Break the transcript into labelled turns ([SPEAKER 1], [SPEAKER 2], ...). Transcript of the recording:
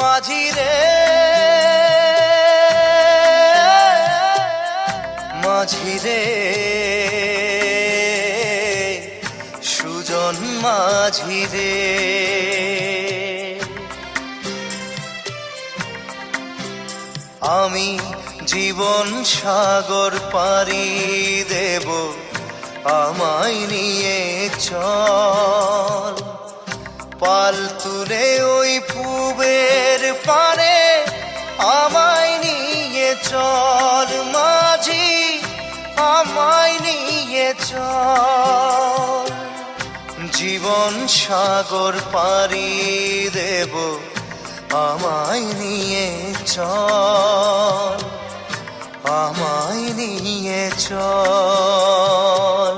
[SPEAKER 1] মাঝি রে মাঝি রে সুজন মাঝি রে, আমি জীবন সাগর পাড়ি দেব, আমায় নিয়ে চল। পাল তুলে ওই পুবের পারে আমায় নিয়ে চল মাঝি, আমায় নিয়ে চল। জীবন সাগর পাড়ি দেব, আমায় নিয়ে চল, আমায় নিয়ে চল।